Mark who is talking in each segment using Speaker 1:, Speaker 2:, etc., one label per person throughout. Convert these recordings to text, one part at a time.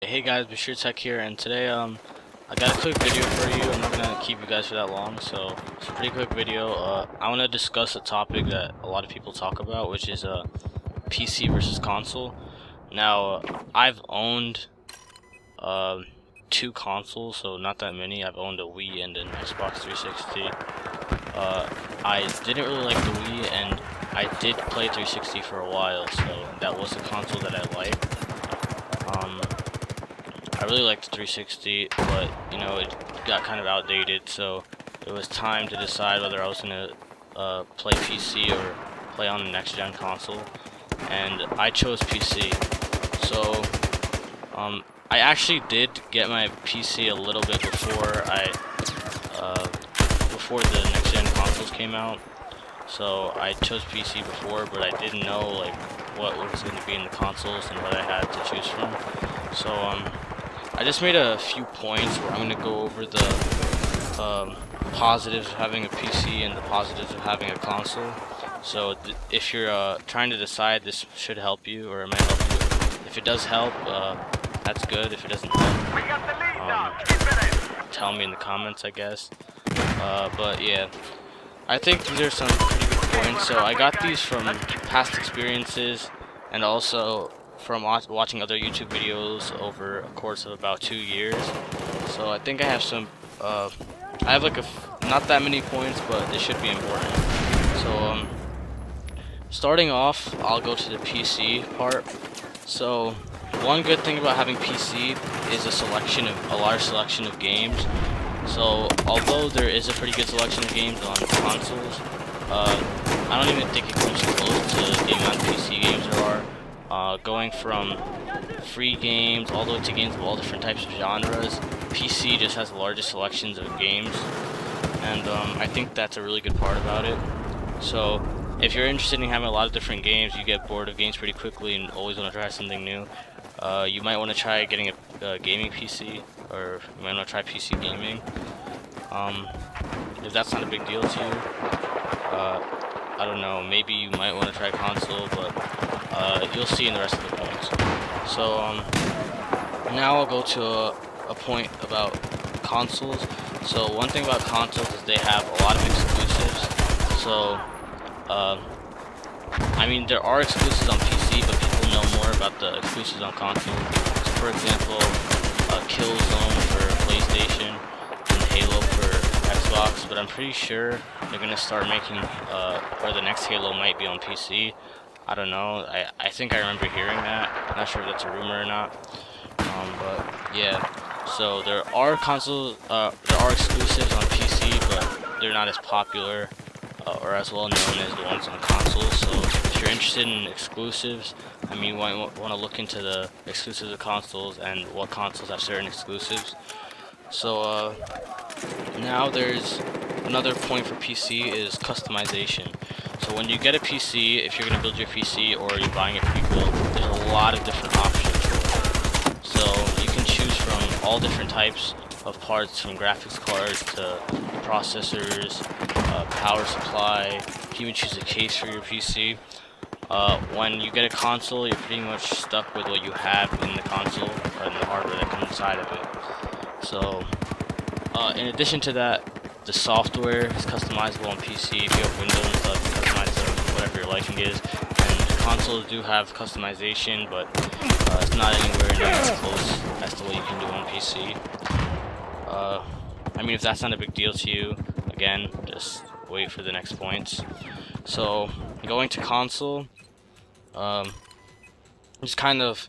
Speaker 1: Hey guys, Bashir Tech here, and today I got a quick video for you. I'm not gonna keep you guys for that long, so it's a pretty quick video. I want to discuss a topic that a lot of people talk about, which is PC versus console. Now, I've owned two consoles, so not that many. I've owned a Wii and an Xbox 360. I didn't really like the Wii, and I did play 360 for a while, so that was a console that I liked. I really liked the 360, but you know, it got kind of outdated, so it was time to decide whether I was gonna play PC or play on the next gen console, and I chose PC. So I actually did get my PC a little bit before before the next gen consoles came out. So I chose PC before, but I didn't know like what was going to be in the consoles and what I had to choose from. So I just made a few points where I'm going to go over the positives of having a PC and the positives of having a console. So if you're trying to decide, this should help you, or it might help you. If it does help, that's good. If it doesn't help, tell me in the comments, I guess. But yeah, I think these are some pretty good points. So I got these from past experiences and also from watching other YouTube videos over a course of about 2 years. So I think I have some, I have like not that many points, but they should be important. So starting off, I'll go to the PC part. So one good thing about having PC is a large selection of games. So although there is a pretty good selection of games on consoles, I don't even think it comes close to the amount of PC games there are. Going from free games all the way to games of all different types of genres, PC just has the largest selections of games, and I think that's a really good part about it. So if you're interested in having a lot of different games, you get bored of games pretty quickly and always want to try something new, you might want to try getting a gaming PC, or you might want to try PC gaming. If that's not a big deal to you, I don't know, maybe you might want to try console, but you'll see in the rest of the points. So now I'll go to a point about consoles. So one thing about consoles is they have a lot of exclusives. So I mean, there are exclusives on PC, but people know more about the exclusives on console. So for example, Killzone for PlayStation and Halo for Xbox, but I'm pretty sure they're gonna start making or the next Halo might be on PC. I don't know. I think I remember hearing that. I'm not sure if that's a rumor or not. But yeah. So there are consoles, there are exclusives on PC, but they're not as popular or as well known as the ones on consoles. So if you're interested in exclusives, I mean, you might want to look into the exclusives of consoles and what consoles have certain exclusives. So now there's another point for PC is customization. So when you get a PC, if you're going to build your PC or you're buying it pre-built, there's a lot of different options. So you can choose from all different types of parts, from graphics cards to processors, power supply. You can even choose a case for your PC. When you get a console, you're pretty much stuck with what you have in the console and the hardware that comes inside of it. So in addition to that, the software is customizable on PC. If you have Windows and stuff, you customize whatever your liking is. And consoles do have customization, but it's not anywhere near as close as to what you can do on PC. I mean, if that's not a big deal to you, again, just wait for the next points. So going to console, just kind of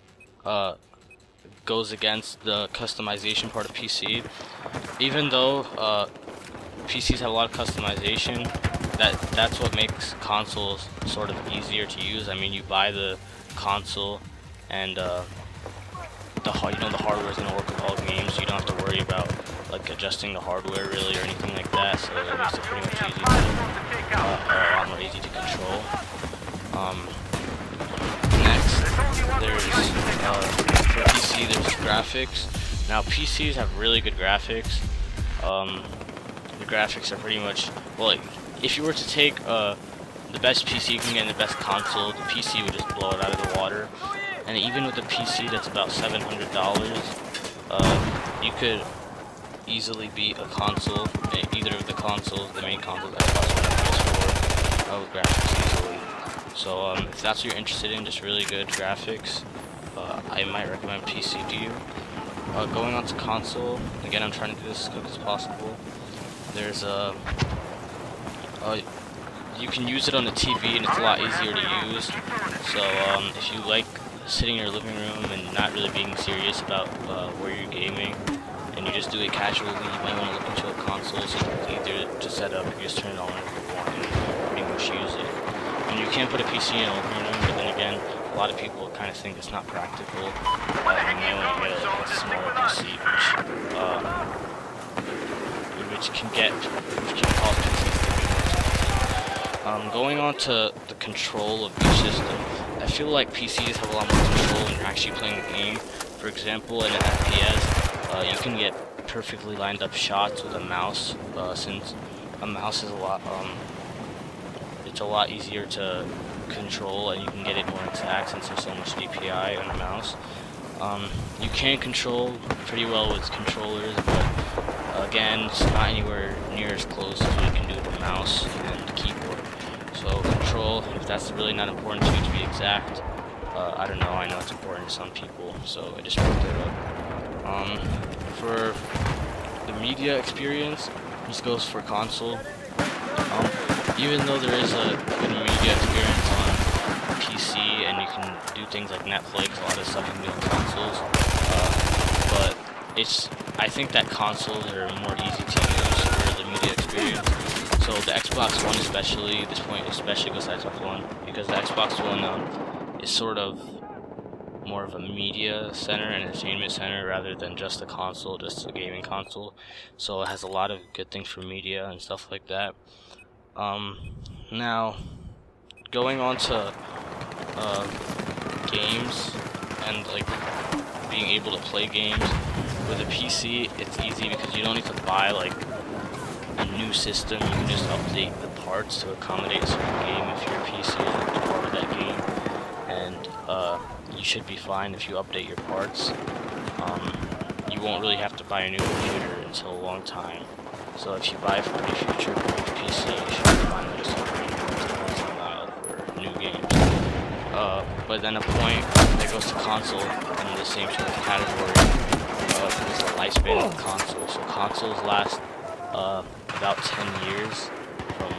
Speaker 1: goes against the customization part of PC. Even though PCs have a lot of customization, that's what makes consoles sort of easier to use. I mean, you buy the console and the hardware is going to work with all games. You don't have to worry about like adjusting the hardware really or anything like that, so it makes it pretty much easy to a lot more easy to control. Next, there's for PC, there's graphics. Now PCs have really good graphics. The graphics are pretty much, well, like, if you were to take the best PC you can get and the best console, the PC would just blow it out of the water. And even with a PC that's about $700, you could easily beat a console, either of the consoles, the main consoles, Xbox One and PS4, with graphics easily. So if that's what you're interested in, just really good graphics, I might recommend PC to you. Going on to console, again, I'm trying to do this as quick as possible. There's you can use it on the TV and it's a lot easier to use. So if you like sitting in your living room and not really being serious about where you're gaming, and you just do it casually, you might want to look into a console, so you can either just set up or just turn it on if you want and pretty much use it. And you can put a PC in a living room, but then again, a lot of people kind of think it's not practical. You may want to get a smaller PC, which can cause PCs to be more expensive. Going on to the control of each system, I feel like PCs have a lot more control when you're actually playing the game. For example, in an FPS, you can get perfectly lined up shots with a mouse, since a mouse is it's a lot easier to control, and you can get it more exact since there's so much DPI on the mouse. You can control pretty well with controllers, but again, it's not anywhere near as close as you can do with a mouse and keyboard. So control, if that's really not important to you to be exact, I don't know, I know it's important to some people, so I just picked it up. For the media experience, this goes for console. Even though there is a good media experience on PC and you can do things like Netflix, a lot of stuff you can do on consoles, but I think that consoles are more easy to use for the media experience. So the Xbox One especially, this point especially goes to Xbox One, because the Xbox One is sort of more of a media center, an entertainment center, rather than just a console, just a gaming console. So it has a lot of good things for media and stuff like that. Now, going on to games and like being able to play games with a PC, it's easy because you don't need to buy like a new system. You can just update the parts to accommodate a certain game if your PC is a part of that game, and you should be fine if you update your parts. You won't really have to buy a new computer until a long time. So if you buy a future-proof PC, you should be fine with just upgrading once in a while for new games. But then a point that goes to console in the same sort of category is the lifespan of the console. So consoles last about 10 years from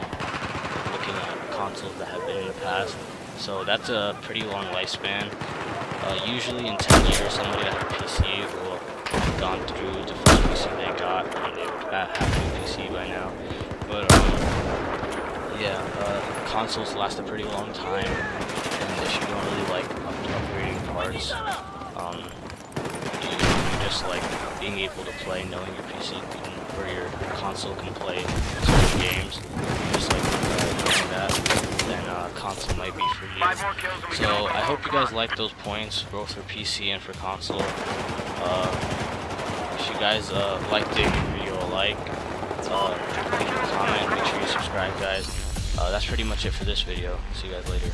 Speaker 1: looking at consoles that have been in the past. So that's a pretty long lifespan. Usually in 10 years, somebody that has a PC will have gone through the first PC they got, and they would have a new PC by now. But yeah, consoles last a pretty long time, and if you don't really like upgrading parts, you just like being able to play, knowing your PC or your console can play certain games, just like doing that, then console might be for you. So I hope you guys like those points, both for PC and for console. If you guys liked it, give the video a like, leave a comment, make sure you subscribe, guys. That's pretty much it for this video. See you guys later.